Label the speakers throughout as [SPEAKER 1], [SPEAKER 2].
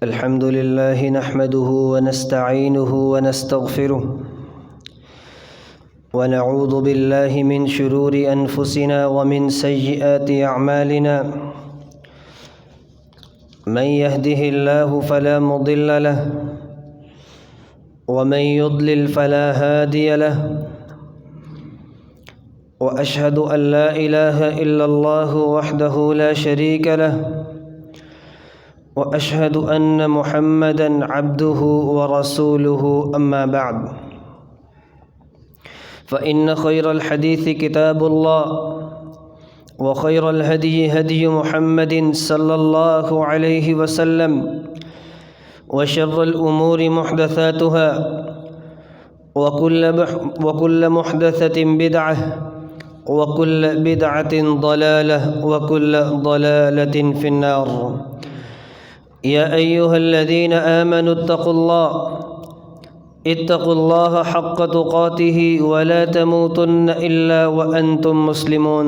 [SPEAKER 1] الحمد لله نحمده ونستعينه ونستغفره ونعوذ بالله من شرور أنفسنا ومن سيئات أعمالنا من يهده الله فلا مضل له ومن يضلل فلا هادي له وأشهد أن لا إله إلا الله وحده لا شريك له وأشهد أن محمدًا عبده ورسوله أما بعد فإن خير الحديث كتاب الله وخير الهدي هدي محمد صلى الله عليه وسلم وشر الأمور محدثاتها وكل محدثة بدعة وكل بدعة ضلالة وكل ضلالة في النار. يا أيها الذين آمنوا اتقوا الله حق تقاته ولا تموتن إلا وأنتم مسلمون.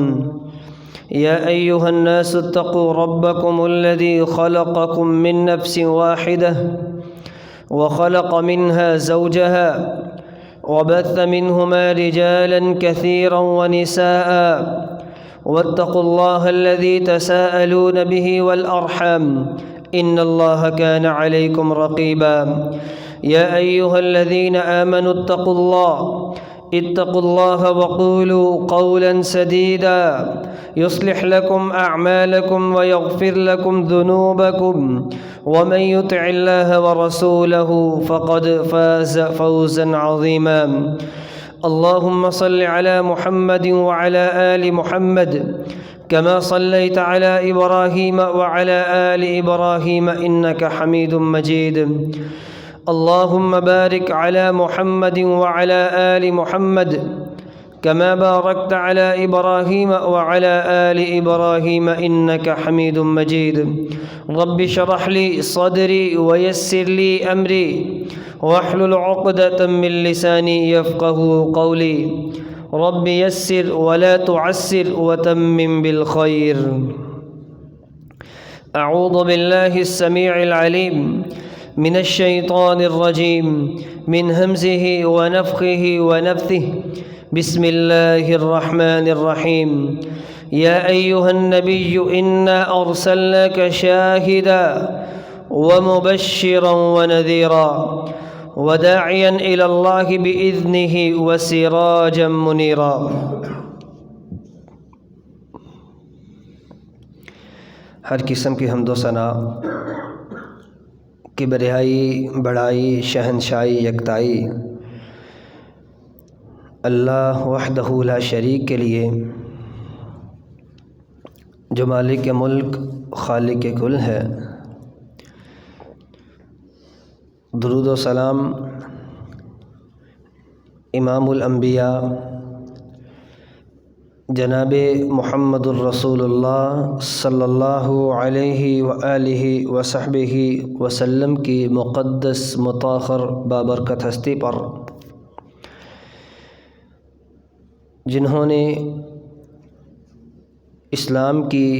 [SPEAKER 1] يا أيها الناس اتقوا ربكم الذي خلقكم من نفس واحدة وخلق منها زوجها وبث منهما رجالا كثيرا ونساء واتقوا الله الذي تساءلون به والأرحام إن الله كان عليكم رقيبا. يا أيها الذين آمنوا اتقوا الله وقولوا قولا سديدا يصلح لكم أعمالكم ويغفر لكم ذنوبكم ومن يطع الله ورسوله فقد فاز فوزا عظيما. اللهم صل على محمد وعلى آل محمد كما صليت على إبراهيم وعلى آل إبراهيم إنك حميد مجيد. اللهم بارك على محمد وعلى آل محمد كما باركت على إبراهيم وعلى آل إبراهيم إنك حميد مجيد. رب اشرح لي صدري ويسر لي أمري واحلل عقدة من لساني يفقه قولي. رب يسر ولا تعسر وتمم بالخير. أعوذ بالله السميع العليم من الشيطان الرجيم من همزه ونفخه ونفثه. بسم الله الرحمن الرحيم. يا أيها النبي إنا أرسلناك شاهدا ومبشرا ونذيرا وداعيا إلى الله بإذنه وسراجا منيرا. ہر قسم کی حمد و ثنا، کبریائی، بڑائی، شہنشاہی، یکتائی اللہ وحدہ لا شریک کے لیے، جو مالک ملک، خالق کل ہے. درود و سلام امام الانبیاء جناب محمد الرسول اللہ صلی اللہ علیہ وآلہ وصحبہ وسلم کی مقدس مطہر بابرکت ہستی پر، جنہوں نے اسلام کی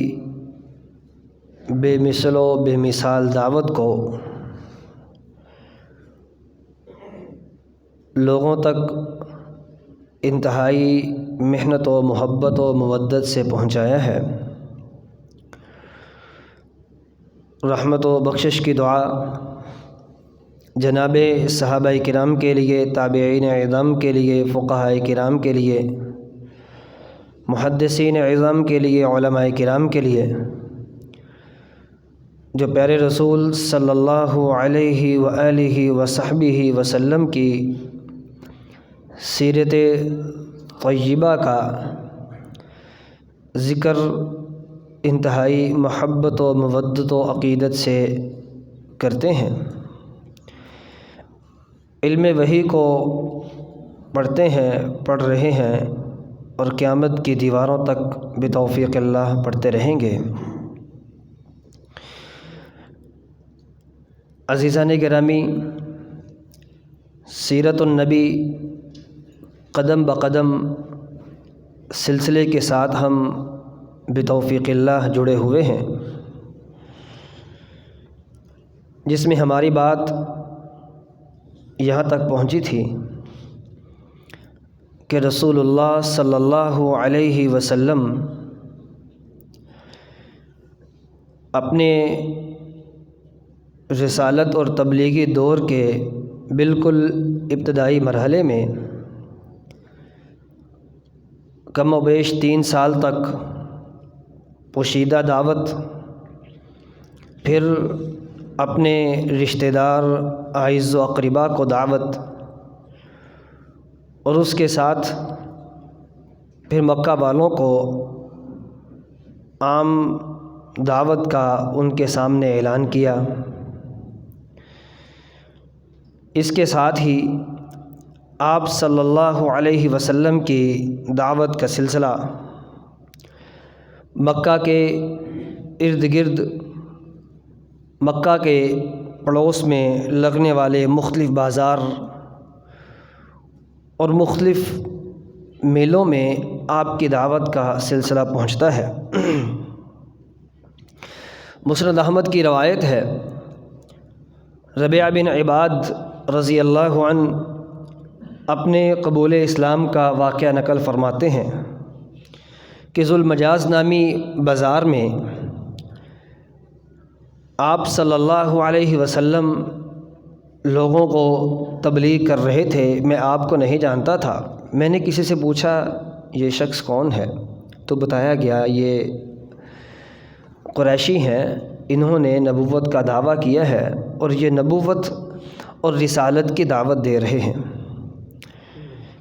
[SPEAKER 1] بے مثل و بے مثال دعوت کو لوگوں تک انتہائی محنت و محبت و مودت سے پہنچایا ہے. رحمت و بخشش کی دعا جناب صحابہ کرام کے لیے، تابعین اعظام کے لیے، فقہاء کرام کے لیے، محدثین اعظام کے لیے، علماء کرام کے لیے، جو پیارے رسول صلی اللہ علیہ وآلہ وصحبہ وسلم کی سیرت طیبہ کا ذکر انتہائی محبت و مودت و عقیدت سے کرتے ہیں. علم وحی کو پڑھتے ہیں، پڑھ رہے ہیں اور قیامت کی دیواروں تک بتوفیق اللہ پڑھتے رہیں گے. عزیزان گرامی، سیرت النبی قدم بقدم سلسلے کے ساتھ ہم بتوفیق اللہ جڑے ہوئے ہیں. جس میں ہماری بات یہاں تک پہنچی تھی کہ رسول اللہ صلی اللہ علیہ وسلم اپنے رسالت اور تبلیغی دور کے بالکل ابتدائی مرحلے میں کم و بیش 3 سال تک پوشیدہ دعوت، پھر اپنے رشتہ دار اعز و اقربا کو دعوت، اور اس کے ساتھ پھر مکہ والوں کو عام دعوت کا ان کے سامنے اعلان کیا۔ اس کے ساتھ ہی آپ صلی اللہ علیہ وسلم کی دعوت کا سلسلہ مکہ کے ارد گرد، مکہ کے پڑوس میں لگنے والے مختلف بازار اور مختلف میلوں میں آپ کی دعوت کا سلسلہ پہنچتا ہے۔ مسند احمد کی روایت ہے، ربیعہ بن عباد رضی اللہ عنہ اپنے قبول اسلام کا واقعہ نقل فرماتے ہیں کہ ذوالمجاز نامی بازار میں آپ صلی اللہ علیہ وسلم لوگوں کو تبلیغ کر رہے تھے۔ میں آپ کو نہیں جانتا تھا۔ میں نے کسی سے پوچھا یہ شخص کون ہے، تو بتایا گیا یہ قریشی ہیں، انہوں نے نبوت کا دعویٰ کیا ہے اور یہ نبوت اور رسالت کی دعوت دے رہے ہیں۔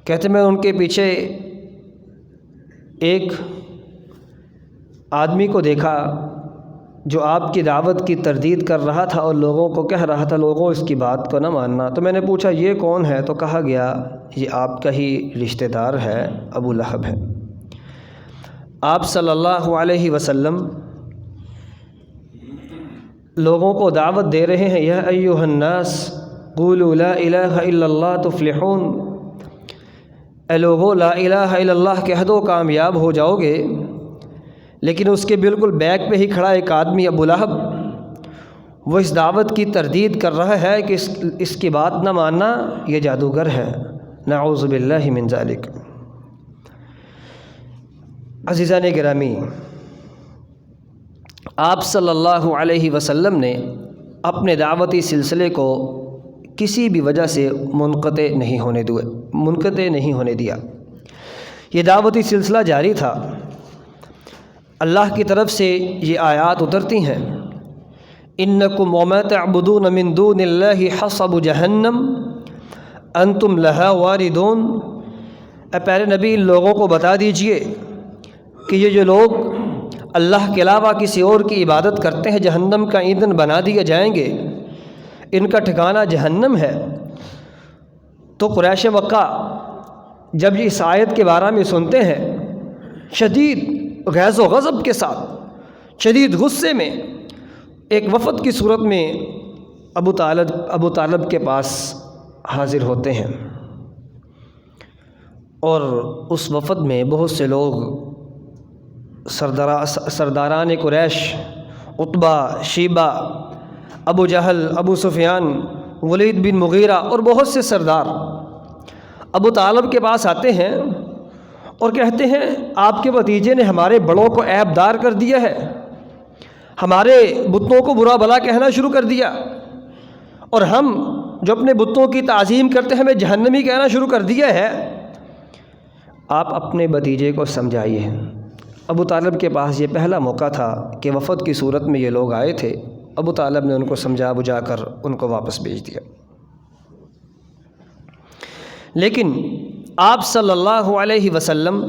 [SPEAKER 1] کہتے میں ان کے پیچھے ایک آدمی کو دیکھا جو آپ کی دعوت کی تردید کر رہا تھا اور لوگوں کو کہہ رہا تھا لوگوں اس کی بات کو نہ ماننا۔ تو میں نے پوچھا یہ کون ہے، تو کہا گیا یہ آپ کا ہی رشتہ دار ہے، ابو لہب ہے۔ آپ صلی اللہ علیہ وسلم لوگوں کو دعوت دے رہے ہیں، یا ایھا الناس قولوا لا الہ الا اللہ تفلحون، اے لوگو لا الہ الا اللہ کہہ دو کامیاب ہو جاؤ گے۔ لیکن اس کے بالکل بیک پہ ہی کھڑا ایک آدمی ابو لہب، وہ اس دعوت کی تردید کر رہا ہے کہ اس کی بات نہ ماننا یہ جادوگر ہے، نعوذ باللہ من ذالک۔ عزیزان گرامی، آپ صلی اللہ علیہ وسلم نے اپنے دعوتی سلسلے کو کسی بھی وجہ سے منقطع نہیں ہونے دیا۔ یہ دعوتی سلسلہ جاری تھا۔ اللہ کی طرف سے یہ آیات اترتی ہیں، انکم وما تعبدون من دون اللہ حصب جہنم انتم لہا واردون۔ اے پیارے نبی، ان لوگوں کو بتا دیجئے کہ یہ جو لوگ اللہ کے علاوہ کسی اور کی عبادت کرتے ہیں جہنم کا ایندھن بنا دیے جائیں گے، ان کا ٹھکانہ جہنم ہے۔ تو قریش مکہ جب اس آیت کے بارے میں سنتے ہیں، شدید غیظ و غضب کے ساتھ، شدید غصے میں، ایک وفد کی صورت میں ابو طالب کے پاس حاضر ہوتے ہیں، اور اس وفد میں بہت سے لوگ سرداران قریش، عتبہ، شیبہ، ابو جہل، ابو سفیان، ولید بن مغیرہ اور بہت سے سردار ابو طالب کے پاس آتے ہیں اور کہتے ہیں آپ کے بھتیجے نے ہمارے بڑوں کو عیب دار کر دیا ہے، ہمارے بتوں کو برا بھلا کہنا شروع کر دیا، اور ہم جو اپنے بتوں کی تعظیم کرتے ہیں ہمیں جہنمی کہنا شروع کر دیا ہے۔ آپ اپنے بھتیجے کو سمجھائیے۔ ابو طالب کے پاس یہ پہلا موقع تھا کہ وفد کی صورت میں یہ لوگ آئے تھے۔ ابو طالب نے ان کو سمجھا بجھا کر ان کو واپس بھیج دیا۔ لیکن آپ صلی اللہ علیہ وسلم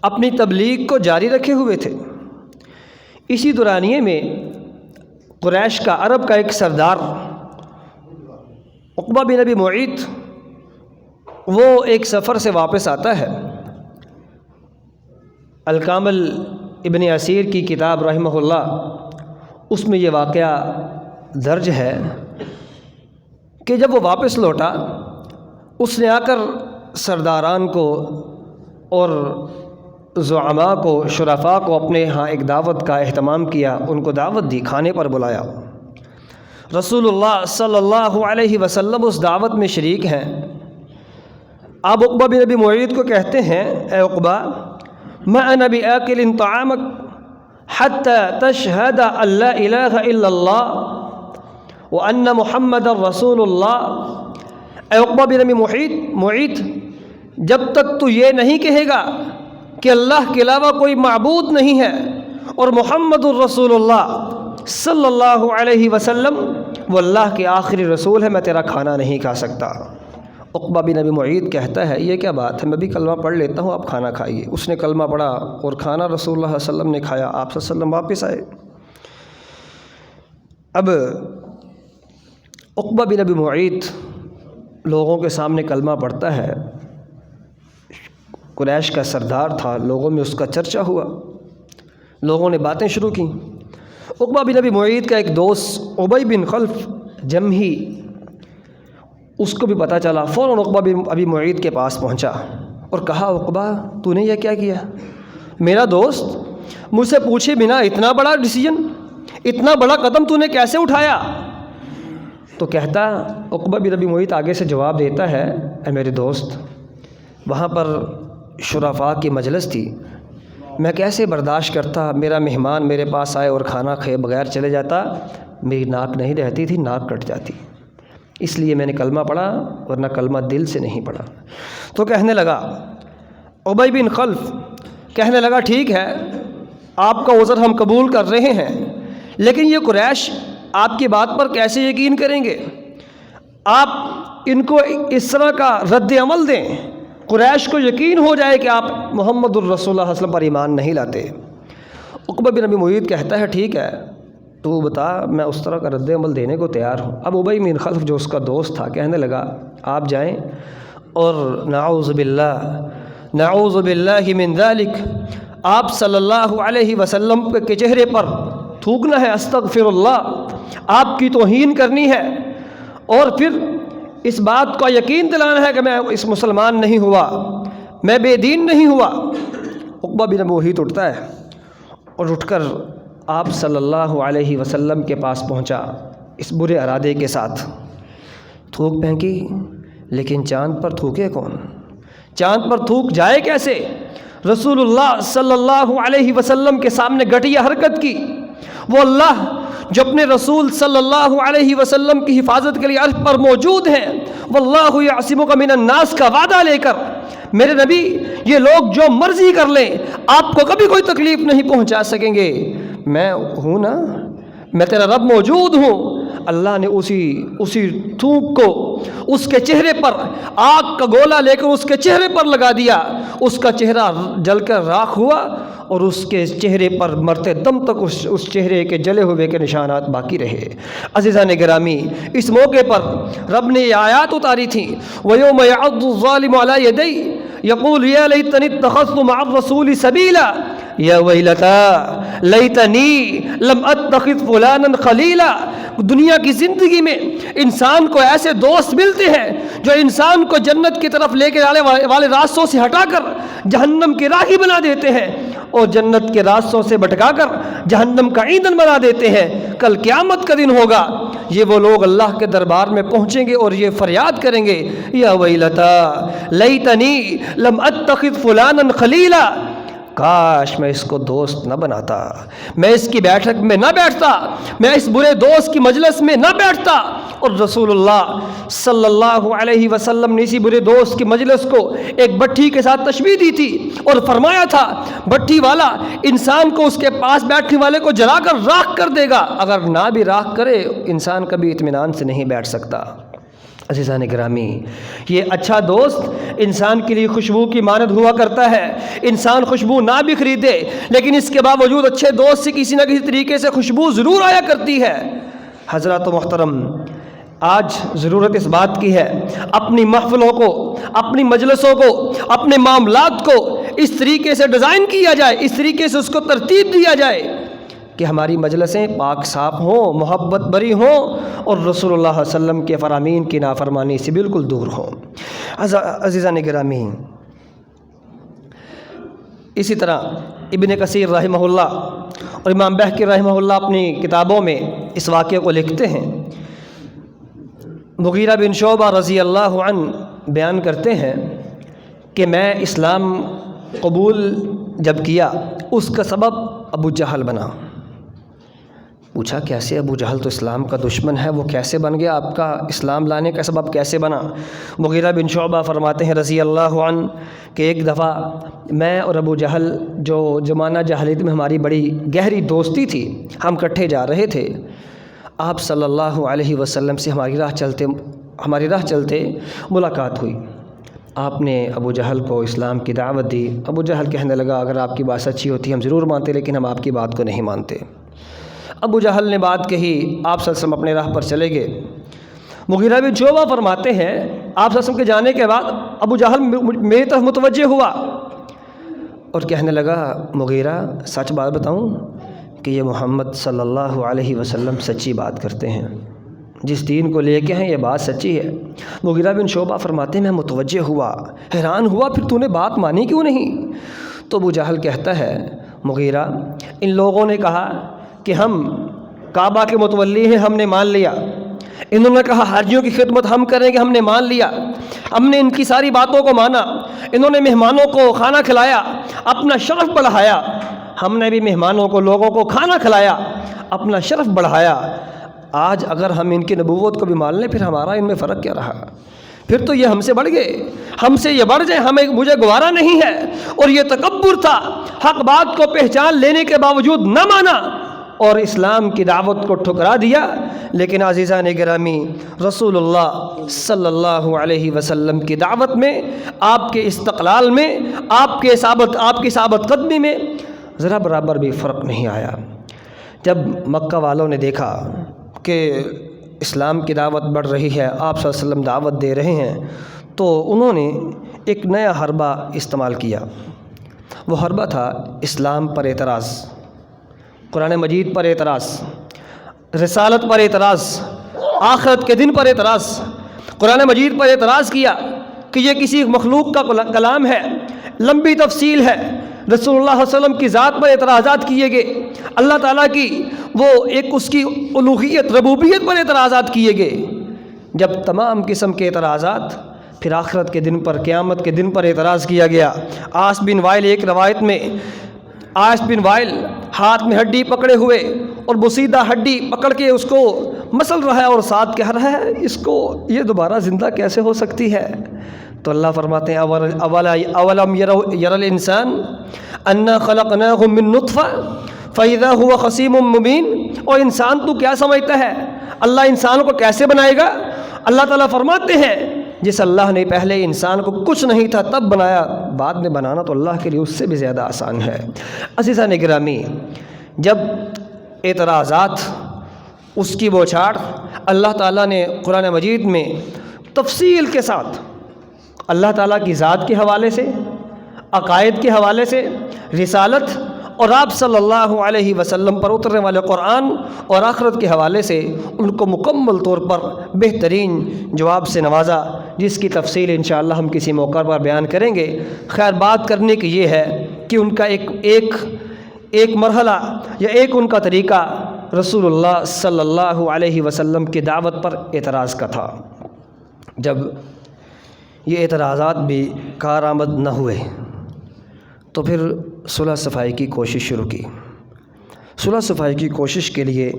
[SPEAKER 1] اپنی تبلیغ کو جاری رکھے ہوئے تھے۔ اسی دورانیے میں قریش کا، عرب کا ایک سردار عقبہ بن ابی معیط، وہ ایک سفر سے واپس آتا ہے۔ الکامل ابن اسیر کی کتاب رحمہ اللہ، اس میں یہ واقعہ درج ہے کہ جب وہ واپس لوٹا، اس نے آ کر سرداران کو اور زعماء کو، شرفاء کو اپنے ہاں ایک دعوت کا اہتمام کیا، ان کو دعوت دی، کھانے پر بلایا، رسول اللہ صلی اللہ علیہ وسلم اس دعوت میں شریک ہیں۔ آپ عقبہ بن ابی معیط کو کہتے ہیں، اے عقبہ، ما انا بآکل طعامک حتی تشہد ان لا الہ الا اللہ وان محمد رسول اللہ۔ اے عقبہ بن ابی معیط، جب تک تو یہ نہیں کہے گا کہ اللہ کے علاوہ کوئی معبود نہیں ہے اور محمد الرسول اللہ صلی اللہ علیہ وسلم وہ اللہ کے آخری رسول ہے، میں تیرا کھانا نہیں کھا سکتا۔ عقبہ بن ابی معیط کہتا ہے، یہ کیا بات ہے، میں بھی کلمہ پڑھ لیتا ہوں، آپ کھانا کھائیے۔ اس نے کلمہ پڑھا اور کھانا رسول اللہ صلی اللہ علیہ وسلم نے کھایا، آپ صلی اللہ علیہ وسلم واپس آئے۔ اب عقبہ بن ابی معیط لوگوں کے سامنے کلمہ پڑھتا ہے، قریش کا سردار تھا، لوگوں میں اس کا چرچا ہوا، لوگوں نے باتیں شروع کیں۔ عقبہ بن ابی معیط کا ایک دوست ابی بن خلف جمحی، اس کو بھی پتہ چلا، فوراً عقبہ بن ابی معیط کے پاس پہنچا اور کہا، عقبہ تو نے یہ کیا کیا؟ میرا دوست مجھ سے پوچھے بنا اتنا بڑا ڈیسیژن، اتنا بڑا قدم تو نے کیسے اٹھایا؟ تو کہتا، عقبہ بن ابی معیط آگے سے جواب دیتا ہے، اے میرے دوست، وہاں پر شرفاء کی مجلس تھی، میں کیسے برداشت کرتا، میرا مہمان میرے پاس آئے اور کھانا کھائے بغیر چلے جاتا، میری ناک نہیں رہتی تھی، ناک کٹ جاتی، اس لیے میں نے کلمہ پڑھا، ورنہ کلمہ دل سے نہیں پڑھا۔ تو کہنے لگا، ابی بن خلف کہنے لگا، ٹھیک ہے، آپ کا عذر ہم قبول کر رہے ہیں، لیکن یہ قریش آپ کی بات پر کیسے یقین کریں گے؟ آپ ان کو اس طرح کا رد عمل دیں، قریش کو یقین ہو جائے کہ آپ محمد الرسول اللہ صلی اللہ علیہ وسلم پر ایمان نہیں لاتے۔ عقبہ بن ابی معیط کہتا ہے، ٹھیک ہے، تو بتا، میں اس طرح کا رد عمل دینے کو تیار ہوں۔ اب ابی بن خلف جو اس کا دوست تھا کہنے لگا، آپ جائیں اور نعوذ باللہ من ذالک، آپ صلی اللہ علیہ وسلم کے چہرے پر تھوکنا ہے، استغفر اللہ، آپ کی توہین کرنی ہے، اور پھر اس بات کا یقین دلانا ہے کہ میں اس مسلمان نہیں ہوا، میں بے دین نہیں ہوا۔ عقبہ بن ابی معیط اٹھتا ہے اور اٹھ کر آپ صلی اللہ علیہ وسلم کے پاس پہنچا اس برے ارادے کے ساتھ، تھوک پھینکی، لیکن چاند پر تھوکے کون؟ چاند پر تھوک جائے کیسے؟ رسول اللہ صلی اللہ علیہ وسلم کے سامنے گھٹیا حرکت کی، وہ اللہ جو اپنے رسول صلی اللہ علیہ وسلم کی حفاظت کے لیے عرش پر موجود ہیں، واللہ یعصمک من الناس کا وعدہ لے کر، میرے نبی یہ لوگ جو مرضی کر لیں آپ کو کبھی کوئی تکلیف نہیں پہنچا سکیں گے، میں ہوں نا، میں تیرا رب موجود ہوں۔ اللہ نے اسی تھوک کو اس کے چہرے پر آگ کا گولا لے کر اس کے چہرے پر لگا دیا، اس کا چہرہ جل کر راکھ ہوا، اور اس کے چہرے پر مرتے دم تک اس چہرے کے جلے ہوئے کے نشانات باقی رہے۔ عزیزان گرامی، اس موقع پر رب نے یہ آیات اتاری تھیں، وَيَوْمَ يَعَضُّ الظَّالِمُ عَلَىٰ يَدَيْهِ يَقُولُ يَا لَيْتَنِي اتَّخَذْتُ مَعَ الرَّسُولِ سَبِيلًا یا ویلتا لیتنی لم اتخذ فلانا خلیلا۔ دنیا کی زندگی میں انسان کو ایسے دوست ملتے ہیں جو انسان کو جنت کی طرف لے کے جانے والے راستوں سے ہٹا کر جہنم کے راہی بنا دیتے ہیں، اور جنت کے راستوں سے بھٹکا کر جہنم کا ایندھن بنا دیتے ہیں۔ کل قیامت کا دن ہوگا، یہ وہ لوگ اللہ کے دربار میں پہنچیں گے اور یہ فریاد کریں گے، یا ویلتا لیتنی لم اتخذ فلانا خلیلا، کاش میں اس کو دوست نہ بناتا، میں اس کی بیٹھک میں نہ بیٹھتا، میں اس برے دوست کی مجلس میں نہ بیٹھتا۔ اور رسول اللہ صلی اللہ علیہ وسلم نے اسی برے دوست کی مجلس کو ایک بٹھی کے ساتھ تشبیہ دی تھی اور فرمایا تھا، بٹھی والا انسان کو اس کے پاس بیٹھنے والے کو جلا کر راکھ کر دے گا، اگر نہ بھی راکھ کرے انسان کبھی اطمینان سے نہیں بیٹھ سکتا۔ عزیزان گرامی، یہ اچھا دوست انسان کے لیے خوشبو کی مانند ہوا کرتا ہے۔ انسان خوشبو نہ بھی خریدے لیکن اس کے باوجود اچھے دوست سے کسی نہ کسی طریقے سے خوشبو ضرور آیا کرتی ہے۔ حضرات و محترم، آج ضرورت اس بات کی ہے اپنی محفلوں کو، اپنی مجلسوں کو، اپنے معاملات کو اس طریقے سے ڈیزائن کیا جائے، اس طریقے سے اس کو ترتیب دیا جائے کہ ہماری مجلسیں پاک صاف ہوں، محبت بری ہوں، اور رسول اللہ صلی اللہ علیہ وسلم کے فرامین کی نافرمانی سے بالکل دور ہوں۔ عزیزان گرامی، اسی طرح ابن کثیر رحمہ اللہ اور امام بہقی رحمہ اللہ اپنی کتابوں میں اس واقعے کو لکھتے ہیں۔ مغیرہ بن شعبہ رضی اللہ عنہ بیان کرتے ہیں کہ میں اسلام قبول جب کیا اس کا سبب ابو جہل بنا۔ پوچھا کیسے؟ ابو جہل تو اسلام کا دشمن ہے، وہ کیسے بن گیا؟ آپ کا اسلام لانے کا سبب کیسے بنا؟ مغیرہ بن شعبہ فرماتے ہیں رضی اللہ عنہ کہ ایک دفعہ میں اور ابو جہل، جو زمانہ جاہلیت میں ہماری بڑی گہری دوستی تھی، ہم اکٹھے جا رہے تھے، آپ صلی اللہ علیہ وسلم سے ہماری راہ چلتے ملاقات ہوئی۔ آپ نے ابو جہل کو اسلام کی دعوت دی۔ ابو جہل کہنے لگا اگر آپ کی بات سچی ہوتی ہم ضرور مانتے، لیکن ہم آپ کی بات کو نہیں مانتے۔ ابو جہل نے بات کہی، آپ صلی اللہ علیہ وسلم اپنے راہ پر چلے گئے۔ مغیرہ بن شعبہ فرماتے ہیں آپ صلی اللہ علیہ وسلم کے جانے کے بعد ابو جہل میری طرف متوجہ ہوا اور کہنے لگا مغیرہ سچ بات بتاؤں کہ یہ محمد صلی اللہ علیہ وسلم سچی بات کرتے ہیں، جس دین کو لے کے ہیں یہ بات سچی ہے۔ مغیرہ بن شعبہ فرماتے ہیں میں متوجہ ہوا، حیران ہوا، پھر تو نے بات مانی کیوں نہیں؟ تو ابو جہل کہتا ہے مغیرہ ان لوگوں نے کہا کہ ہم کعبہ کے متولی ہیں، ہم نے مان لیا۔ انہوں نے کہا حاجیوں کی خدمت ہم کریں گے، ہم نے مان لیا۔ ہم نے ان کی ساری باتوں کو مانا۔ انہوں نے مہمانوں کو کھانا کھلایا، اپنا شرف بڑھایا۔ ہم نے بھی مہمانوں کو، لوگوں کو کھانا کھلایا، اپنا شرف بڑھایا۔ آج اگر ہم ان کی نبوت کو بھی مان لیں پھر ہمارا ان میں فرق کیا رہا؟ پھر تو یہ ہم سے بڑھ گئے، ہم سے یہ بڑھ جائے، مجھے گوارا نہیں ہے۔ اور یہ تکبر تھا، حق بات کو پہچان لینے کے باوجود نہ مانا اور اسلام کی دعوت کو ٹھکرا دیا۔ لیکن عزیزان گرامی، رسول اللہ صلی اللہ علیہ وسلم کی دعوت میں، آپ کے استقلال میں، آپ کی ثابت قدمی میں ذرا برابر بھی فرق نہیں آیا۔ جب مکہ والوں نے دیکھا کہ اسلام کی دعوت بڑھ رہی ہے، آپ صلی اللہ علیہ وسلم دعوت دے رہے ہیں، تو انہوں نے ایک نیا حربہ استعمال کیا۔ وہ حربہ تھا اسلام پر اعتراض، قرآن مجید پر اعتراض، رسالت پر اعتراض، آخرت کے دن پر اعتراض۔ قرآن مجید پر اعتراض کیا کہ یہ کسی مخلوق کا کلام ہے، لمبی تفصیل ہے۔ رسول اللہ صلی اللہ علیہ وسلم کی ذات پر اعتراضات کیے گئے، اللہ تعالیٰ کی وہ ایک اس کی الوہیت، ربوبیت پر اعتراضات کیے گئے۔ جب تمام قسم کے اعتراضات، پھر آخرت کے دن پر، قیامت کے دن پر اعتراض کیا گیا۔ عاص بن وائل، ایک روایت میں عاص بن وائل ہاتھ میں ہڈی پکڑے ہوئے اور بسیدہ ہڈی پکڑ کے اس کو مسل رہا ہے اور ساتھ کہہ رہا ہے اس کو یہ دوبارہ زندہ کیسے ہو سکتی ہے؟ تو اللہ فرماتے ہیں اولم یر الانسان انا خلقناہ من نطفہ فاذا هو خصیم مبین۔ اور انسان تو کیا سمجھتا ہے اللہ انسان کو کیسے بنائے گا؟ اللہ تعالیٰ فرماتے ہیں جس اللہ نے پہلے انسان کو کچھ نہیں تھا تب بنایا، بعد میں بنانا تو اللہ کے لیے اس سے بھی زیادہ آسان ہے۔ عزیزان گرامی، جب اعتراضات، اس کی بوچھاڑ اللہ تعالیٰ نے قرآن مجید میں تفصیل کے ساتھ اللہ تعالیٰ کی ذات کے حوالے سے، عقائد کے حوالے سے، رسالت اور آپ صلی اللہ علیہ وسلم پر اترنے والے قرآن اور آخرت کے حوالے سے ان کو مکمل طور پر بہترین جواب سے نوازا، جس کی تفصیل انشاءاللہ ہم کسی موقع پر بیان کریں گے۔ خیر، بات کرنے کی یہ ہے کہ ان کا ایک مرحلہ یا ایک ان کا طریقہ رسول اللہ صلی اللہ علیہ وسلم کی دعوت پر اعتراض کا تھا۔ جب یہ اعتراضات بھی کارآمد نہ ہوئے تو پھر صلح صفائی کی کوشش شروع کی۔ صلح صفائی کی کوشش کے لیے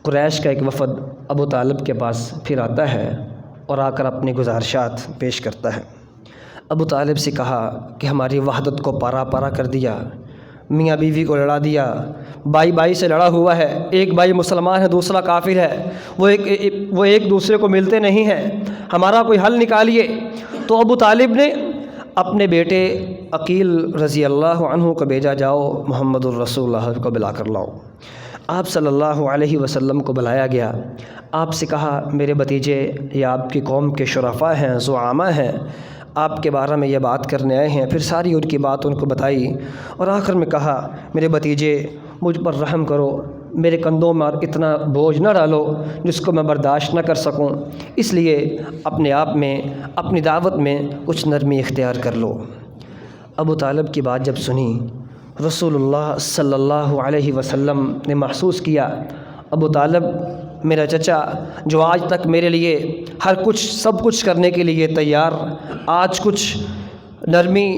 [SPEAKER 1] قریش کا ایک وفد ابو طالب کے پاس پھر آتا ہے اور آ کر اپنی گزارشات پیش کرتا ہے۔ ابو طالب سے کہا کہ ہماری وحدت کو پارا پارا کر دیا، میاں بیوی کو لڑا دیا، بھائی بھائی سے لڑا ہوا ہے، ایک بھائی مسلمان ہے دوسرا کافر ہے، وہ ایک دوسرے کو ملتے نہیں ہیں، ہمارا کوئی حل نکالیے۔ تو ابو طالب نے اپنے بیٹے عقیل رضی اللہ عنہ کو بھیجا، جاؤ محمد الرسول اللہ کو بلا کر لاؤ۔ آپ صلی اللہ علیہ وسلم کو بلایا گیا، آپ سے کہا میرے بھتیجے یہ آپ کی قوم کے شرفاء ہیں، زعامہ ہیں، آپ کے بارے میں یہ بات کرنے آئے ہیں۔ پھر ساری ان کی بات ان کو بتائی اور آخر میں کہا میرے بھتیجے مجھ پر رحم کرو، میرے کندھوں میں اتنا بوجھ نہ ڈالو جس کو میں برداشت نہ کر سکوں، اس لیے اپنے آپ میں، اپنی دعوت میں کچھ نرمی اختیار کر لو۔ ابو طالب کی بات جب سنی، رسول اللہ صلی اللہ علیہ وسلم نے محسوس کیا ابو طالب میرا چچا جو آج تک میرے لیے سب کچھ کرنے کے لیے تیار، آج کچھ نرمی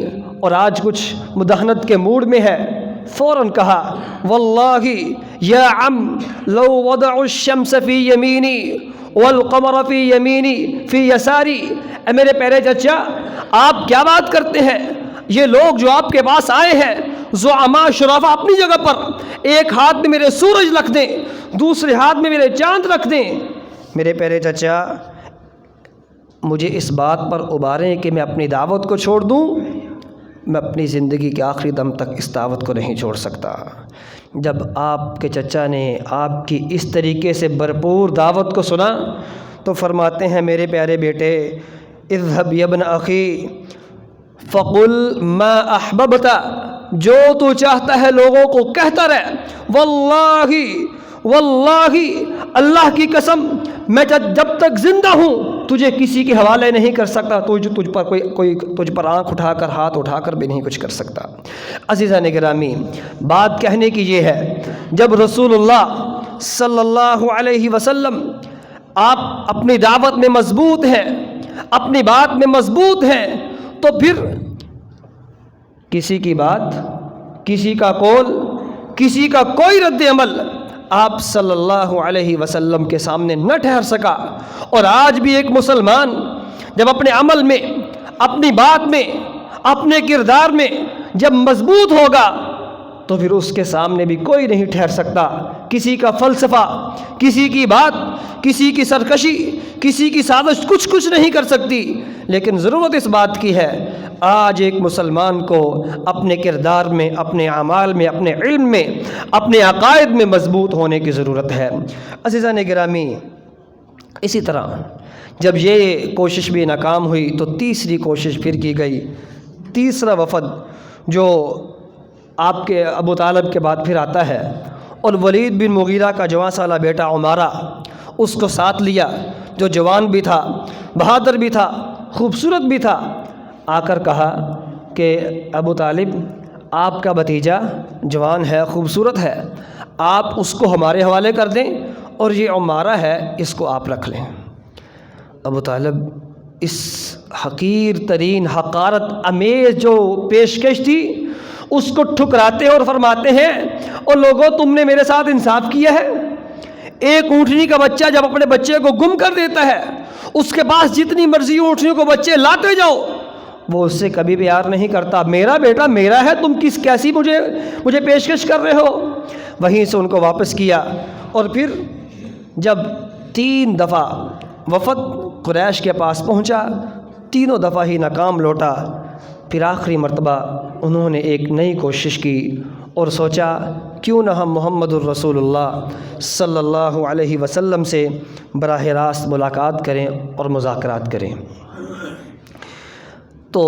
[SPEAKER 1] اور آج کچھ مداحنت کے موڈ میں ہے، فوراً کہا واللہ یا عم لو وضع الشمس فی یمینی والقمر فی یمینی فی یساری، اے میرے پیارے چچا آپ کیا بات کرتے ہیں؟ یہ لوگ جو آپ کے پاس آئے ہیں زعماء شرفاء اپنی جگہ پر، ایک ہاتھ میں میرے سورج رکھ دیں، دوسرے ہاتھ میں میرے چاند رکھ دیں، میرے پیارے چچا مجھے اس بات پر ابھاریں کہ میں اپنی دعوت کو چھوڑ دوں؟ میں اپنی زندگی کے آخری دم تک اس دعوت کو نہیں چھوڑ سکتا۔ جب آپ کے چچا نے آپ کی اس طریقے سے بھرپور دعوت کو سنا تو فرماتے ہیں میرے پیارے بیٹے اذهب یا ابن اخی فقل ما احببت، جو تو چاہتا ہے لوگوں کو کہتا رہ، واللہ واللہ اللہ کی قسم میں جب تک زندہ ہوں تجھے کسی کے حوالے نہیں کر سکتا، تجھ پر آنکھ اٹھا کر ہاتھ اٹھا کر بھی نہیں کچھ کر سکتا۔ عزیزان گرامی، بات کہنے کی یہ ہے جب رسول اللہ صلی اللہ علیہ وسلم آپ اپنی دعوت میں مضبوط ہیں، اپنی بات میں مضبوط ہیں، تو پھر کسی کی بات، کسی کا قول، کسی کا کوئی رد عمل آپ صلی اللہ علیہ وسلم کے سامنے نہ ٹھہر سکا۔ اور آج بھی ایک مسلمان جب اپنے عمل میں، اپنی بات میں، اپنے کردار میں جب مضبوط ہوگا تو پھر اس کے سامنے بھی کوئی نہیں ٹھہر سکتا۔ کسی کا فلسفہ، کسی کی بات، کسی کی سرکشی، کسی کی سازش کچھ نہیں کر سکتی۔ لیکن ضرورت اس بات کی ہے آج ایک مسلمان کو اپنے کردار میں، اپنے اعمال میں، اپنے علم میں، اپنے عقائد میں مضبوط ہونے کی ضرورت ہے۔ عزیزان گرامی، اسی طرح جب یہ کوشش بھی ناکام ہوئی تو تیسری کوشش پھر کی گئی۔ تیسرا وفد جو آپ کے ابو طالب کے بعد پھر آتا ہے اور ولید بن مغیرہ کا جوان سالہ بیٹا عمارہ اس کو ساتھ لیا، جو جوان بھی تھا، بہادر بھی تھا، خوبصورت بھی تھا، آ کر کہا کہ ابو طالب آپ کا بھتیجا جوان ہے، خوبصورت ہے، آپ اس کو ہمارے حوالے کر دیں اور یہ عمارہ ہے اس کو آپ رکھ لیں۔ ابو طالب اس حقیر ترین حقارت امیز جو پیشکش تھی اس کو ٹھکراتے اور فرماتے ہیں اور لوگوں تم نے میرے ساتھ انصاف کیا ہے۔ ایک اونٹنی کا بچہ جب اپنے بچے کو گم کر دیتا ہے، اس کے پاس جتنی مرضی اونٹنیوں کو بچے لاتے جاؤ، وہ اس سے کبھی پیار نہیں کرتا۔ میرا بیٹا میرا ہے، تم کیسی مجھے پیشکش کر رہے ہو؟ وہیں سے ان کو واپس کیا اور پھر جب 3 دفعہ وفد قریش کے پاس پہنچا، تینوں دفعہ ہی ناکام لوٹا۔ پھر آخری مرتبہ انہوں نے ایک نئی کوشش کی اور سوچا کیوں نہ ہم محمد الرسول اللہ صلی اللہ علیہ وسلم سے براہ راست ملاقات کریں اور مذاکرات کریں۔ تو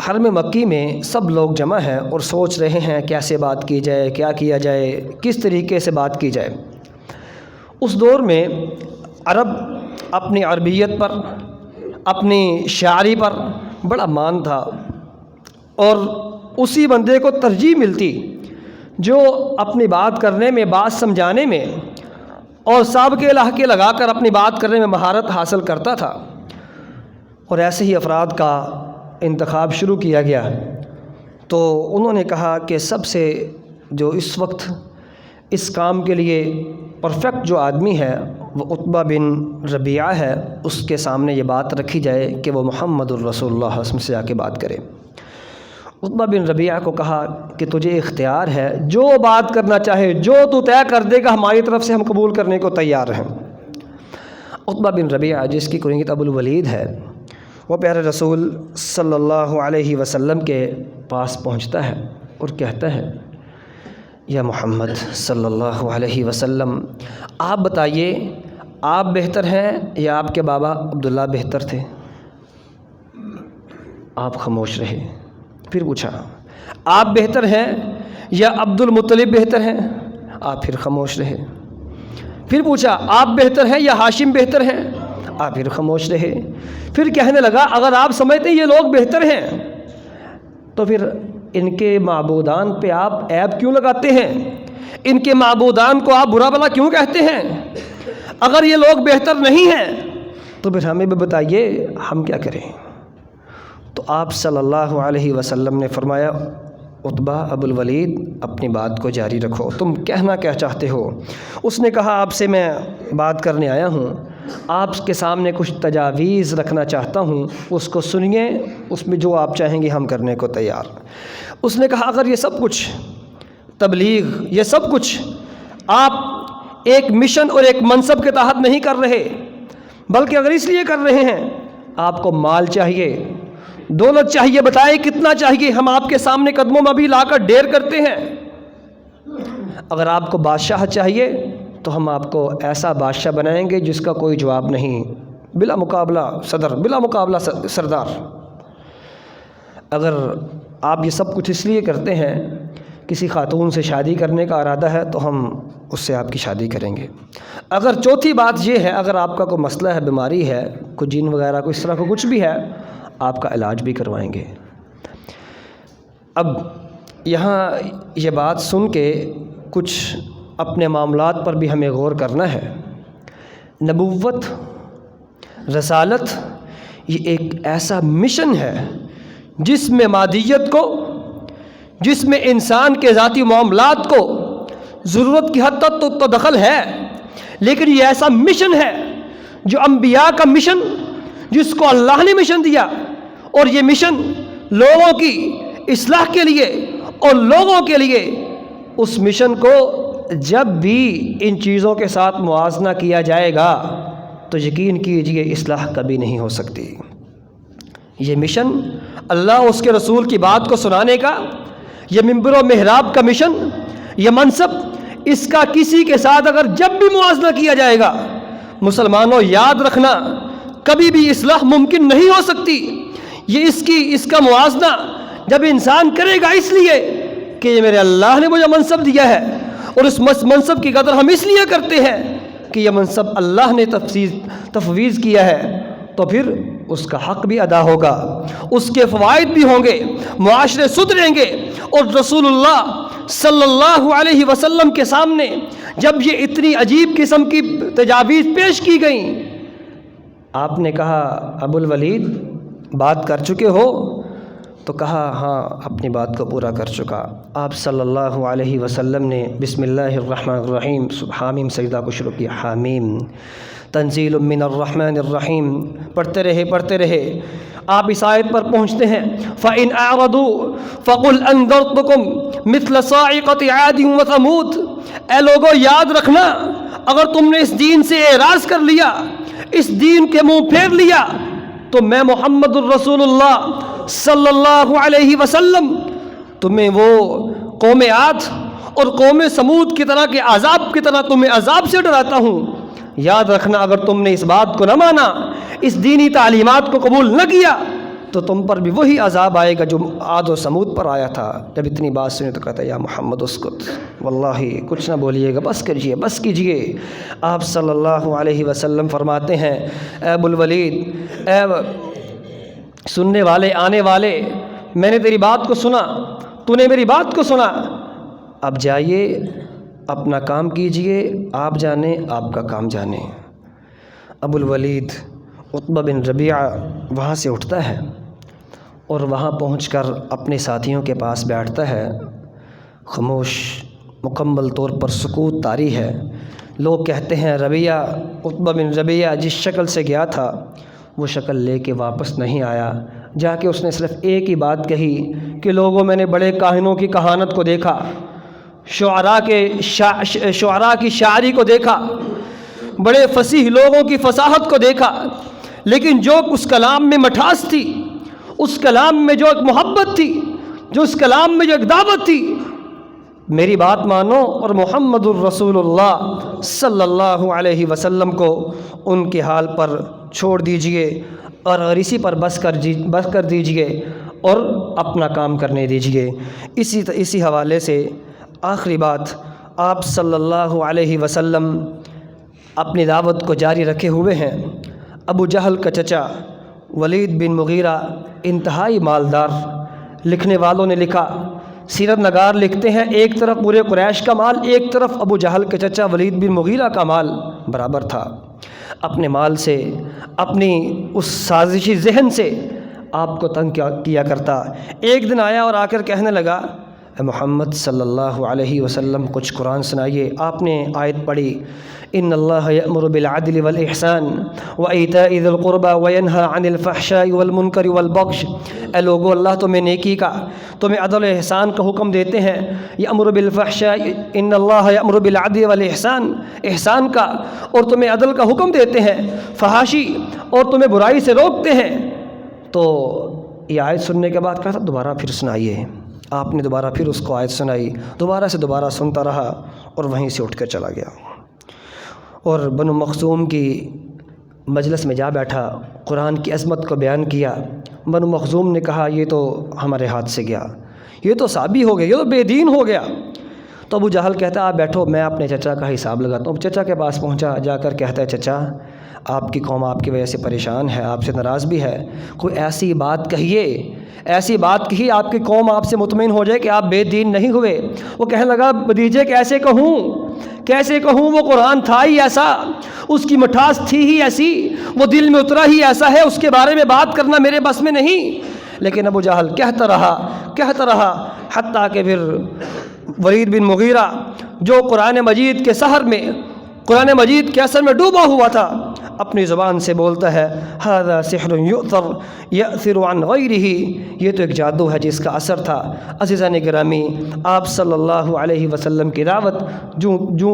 [SPEAKER 1] حرم مکی میں سب لوگ جمع ہیں اور سوچ رہے ہیں کیسے بات کی جائے، کیا کیا جائے، کس طریقے سے بات کی جائے۔ اس دور میں عرب اپنی عربیت پر، اپنی شاعری پر بڑا مان تھا اور اسی بندے کو ترجیح ملتی جو اپنی بات کرنے میں، بات سمجھانے میں اور سابقے لہقے لگا کر اپنی بات کرنے میں مہارت حاصل کرتا تھا۔ اور ایسے ہی افراد کا انتخاب شروع کیا گیا تو انہوں نے کہا کہ سب سے جو اس وقت اس کام کے لیے پرفیکٹ جو آدمی ہے وہ عتبہ بن ربیعہ ہے، اس کے سامنے یہ بات رکھی جائے کہ وہ محمد الرسول اللہ صلی اللہ علیہ وسلم سے آ کے بات کرے۔ عتبہ بن ربیعہ کو کہا کہ تجھے اختیار ہے، جو بات کرنا چاہے، جو تو طے کر دے گا ہماری طرف سے ہم قبول کرنے کو تیار ہیں۔ عتبہ بن ربیعہ جس کی کنیت ابو الولید ہے، وہ پیارے رسول صلی اللہ علیہ وسلم کے پاس پہنچتا ہے اور کہتا ہے یا محمد صلی اللہ علیہ وسلم، آپ بتائیے آپ بہتر ہیں یا آپ کے بابا عبداللہ بہتر تھے؟ آپ خاموش رہے۔ پھر پوچھا آپ بہتر ہیں یا عبد المطلب بہتر ہیں؟ آپ پھر خاموش رہے۔ پھر پوچھا آپ بہتر ہیں یا ہاشم بہتر ہیں؟ آپ پھر خاموش رہے۔ پھر کہنے لگا اگر آپ سمجھتے ہیں یہ لوگ بہتر ہیں تو پھر ان کے معبودان پہ آپ عیب کیوں لگاتے ہیں؟ ان کے معبودان کو آپ برا بھلا کیوں کہتے ہیں؟ اگر یہ لوگ بہتر نہیں ہیں تو پھر ہمیں بھی بتائیے ہم کیا کریں؟ تو آپ صلی اللہ علیہ وسلم نے فرمایا عتبہ ابو الولید اپنی بات کو جاری رکھو، تم کہنا کیا چاہتے ہو؟ اس نے کہا آپ سے میں بات کرنے آیا ہوں، آپ کے سامنے کچھ تجاویز رکھنا چاہتا ہوں، اس کو سنیے، اس میں جو آپ چاہیں گے ہم کرنے کو تیار۔ اس نے کہا اگر یہ سب کچھ تبلیغ، یہ سب کچھ آپ ایک مشن اور ایک منصب کے تحت نہیں کر رہے، بلکہ اگر اس لیے کر رہے ہیں آپ کو مال چاہیے، دولت چاہیے، بتائیں کتنا چاہیے، ہم آپ کے سامنے قدموں میں بھی لا کر ڈھیر کرتے ہیں۔ اگر آپ کو بادشاہ چاہیے تو ہم آپ کو ایسا بادشاہ بنائیں گے جس کا کوئی جواب نہیں، بلا مقابلہ صدر، بلا مقابلہ سردار۔ اگر آپ یہ سب کچھ اس لیے کرتے ہیں، کسی خاتون سے شادی کرنے کا ارادہ ہے تو ہم اس سے آپ کی شادی کریں گے۔ اگر چوتھی بات یہ ہے، اگر آپ کا کوئی مسئلہ ہے، بیماری ہے، کوئی جن وغیرہ کوئی اس طرح کا کچھ بھی ہے، آپ کا علاج بھی کروائیں گے۔ اب یہاں یہ بات سن کے کچھ اپنے معاملات پر بھی ہمیں غور کرنا ہے۔ نبوت، رسالت یہ ایک ایسا مشن ہے جس میں مادیت کو، جس میں انسان کے ذاتی معاملات کو ضرورت کی حد تک تو دخل ہے، لیکن یہ ایسا مشن ہے جو انبیاء کا مشن، جس کو اللہ نے مشن دیا، اور یہ مشن لوگوں کی اصلاح کے لیے اور لوگوں کے لیے، اس مشن کو جب بھی ان چیزوں کے ساتھ موازنہ کیا جائے گا تو یقین کیجئے اصلاح کبھی نہیں ہو سکتی۔ یہ مشن اللہ اس کے رسول کی بات کو سنانے کا، یہ منبر و محراب کا مشن، یہ منصب، اس کا کسی کے ساتھ اگر جب بھی موازنہ کیا جائے گا، مسلمانوں یاد رکھنا کبھی بھی اصلاح ممکن نہیں ہو سکتی۔ یہ اس کا موازنہ جب انسان کرے گا اس لیے کہ یہ میرے اللہ نے مجھے منصب دیا ہے، اور اس منصب کی قدر ہم اس لیے کرتے ہیں کہ یہ منصب اللہ نے تفویض کیا ہے، تو پھر اس کا حق بھی ادا ہوگا، اس کے فوائد بھی ہوں گے، معاشرے سدھریں گے۔ اور رسول اللہ صلی اللہ علیہ وسلم کے سامنے جب یہ اتنی عجیب قسم کی تجاویز پیش کی گئیں، آپ نے کہا ابو الولید بات کر چکے ہو؟ تو کہا ہاں اپنی بات کو پورا کر چکا۔ آپ صلی اللہ علیہ وسلم نے بسم اللہ الرحمن الرحیم، حامیم سجدہ کو شروع کیا، حامیم تنزیل من الرحمن الرحیم، پڑھتے رہے۔ آپ اس آیت پر پہنچتے ہیں فَإِنْ أَعْرَضُوا فَقُلْ أَنذَرْتُكُمْ مِثْلَ صَاعِقَةِ عَادٍ وَثَمُودَ۔ اے لوگو یاد رکھنا، اگر تم نے اس دین سے اعراض کر لیا، اس دین کے منہ پھیر لیا، تو میں محمد الرسول اللہ صلی اللہ علیہ وسلم تمہیں وہ قوم عاد اور قوم سمود کی طرح کے عذاب کی طرح تمہیں عذاب سے ڈراتا ہوں۔ یاد رکھنا اگر تم نے اس بات کو نہ مانا، اس دینی تعلیمات کو قبول نہ کیا، تو تم پر بھی وہی عذاب آئے گا جو عاد و سمود پر آیا تھا۔ جب اتنی بات سنی تو کہتا ہے یا محمد اسکت، واللہ کچھ نہ بولیے گا، بس کیجئے، بس کیجئے۔ آپ صلی اللہ علیہ وسلم فرماتے ہیں اے ابو الولید، اے سننے والے، آنے والے، میں نے تیری بات کو سنا، تو نے میری بات کو سنا، اب جائیے اپنا کام کیجئے، آپ جانیں آپ کا کام جانیں۔ ابو الولید عتبہ بن ربیعہ وہاں سے اٹھتا ہے اور وہاں پہنچ کر اپنے ساتھیوں کے پاس بیٹھتا ہے، خاموش، مکمل طور پر سکوت طاری ہے۔ لوگ کہتے ہیں ربیعہ، عتبہ بن ربیعہ جس شکل سے گیا تھا وہ شکل لے کے واپس نہیں آیا، جا کے اس نے صرف ایک ہی بات کہی کہ لوگوں میں نے بڑے کاہنوں کی کہانت کو دیکھا، شعراء کی شاعری کو دیکھا، بڑے فصیح لوگوں کی فصاحت کو دیکھا، لیکن جو اس کلام میں مٹھاس تھی، اس کلام میں جو ایک محبت تھی، جو اس کلام میں جو ایک دعوت تھی، میری بات مانو اور محمد الرسول اللہ صلی اللہ علیہ وسلم کو ان کے حال پر چھوڑ دیجئے اور اسی پر بس کر دیجئے اور اپنا کام کرنے دیجئے۔ اسی حوالے سے آخری بات، آپ صلی اللہ علیہ وسلم اپنی دعوت کو جاری رکھے ہوئے ہیں۔ ابو جہل کا چچا ولید بن مغیرہ انتہائی مالدار، لکھنے والوں نے لکھا، سیرت نگار لکھتے ہیں، ایک طرف پورے قریش کا مال، ایک طرف ابو جہل کے چچا ولید بن مغیرہ کا مال برابر تھا۔ اپنے مال سے، اپنی اس سازشی ذہن سے آپ کو تنگ کیا کرتا۔ ایک دن آیا اور آ کر کہنے لگا، اے محمد صلی اللہ علیہ وسلم کچھ قرآن سنائیے۔ آپ نے آیت پڑھی، ان اللہ یأمر بالعدل والاحسان وایتاء ذی القربى وینہی عن الفحشاء والمنکر والبغی۔ اے لوگو، اللہ تمہیں نیکی کا، تمہیں عدل و احسان کا حکم دیتے ہیں۔ یأمر بالفحشاء، ان اللہ یأمر بالعدل والاحسان، احسان کا اور تمہیں عدل کا حکم دیتے ہیں، فحاشی اور تمہیں برائی سے روکتے ہیں۔ تو یہ آیت سننے کے بعد کہا تھا دوبارہ پھر سنائیے۔ آپ نے دوبارہ پھر اس کو آیت سنائی، دوبارہ سنتا رہا اور وہیں سے اٹھ کر چلا گیا اور بنو مخزوم کی مجلس میں جا بیٹھا، قرآن کی عظمت کو بیان کیا۔ بنو مخزوم نے کہا یہ تو ہمارے ہاتھ سے گیا، یہ تو صابی ہو گیا، یہ تو بے دین ہو گیا۔ تو ابو جہل کہتا ہے آپ بیٹھو، میں اپنے چچا کا حساب لگاتا ہوں۔ چچا کے پاس پہنچا، جا کر کہتا ہے چچا آپ کی قوم آپ کی وجہ سے پریشان ہے، آپ سے ناراض بھی ہے، کوئی ایسی بات کہیے، ایسی بات کہی آپ کی قوم آپ سے مطمئن ہو جائے کہ آپ بے دین نہیں ہوئے۔ وہ کہنے لگا بھتیجے کیسے کہوں، وہ قرآن تھا ہی ایسا، اس کی مٹھاس تھی ہی ایسی، وہ دل میں اترا ہی ایسا ہے، اس کے بارے میں بات کرنا میرے بس میں نہیں۔ لیکن ابو جہل کہتا رہا حتیٰ کہ پھر ولید بن مغیرہ جو قرآن مجید کے سحر میں، قرآن مجید کے اثر میں ڈوبا ہوا تھا، اپنی زبان سے بولتا ہے ھذا سحر یؤثر یأثر عن غیرہ، یہ تو ایک جادو ہے جس کا اثر تھا۔ عزیزان گرامی، آپ صلی اللہ علیہ وسلم کی دعوت جو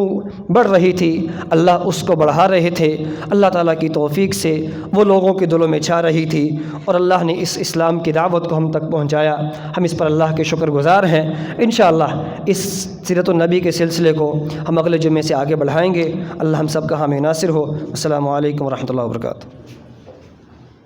[SPEAKER 1] بڑھ رہی تھی، اللہ اس کو بڑھا رہے تھے، اللہ تعالیٰ کی توفیق سے وہ لوگوں کے دلوں میں چھا رہی تھی اور اللہ نے اس اسلام کی دعوت کو ہم تک پہنچایا۔ ہم اس پر اللہ کے شکر گزار ہیں۔ انشاءاللہ اس سیرت النبی کے سلسلے کو ہم اگلے جمعے سے آگے بڑھائیں گے۔ اللہ ہم سب کا حامی ناصر ہو۔ السلام علیکم ورحمۃ اللہ وبرکاتہ۔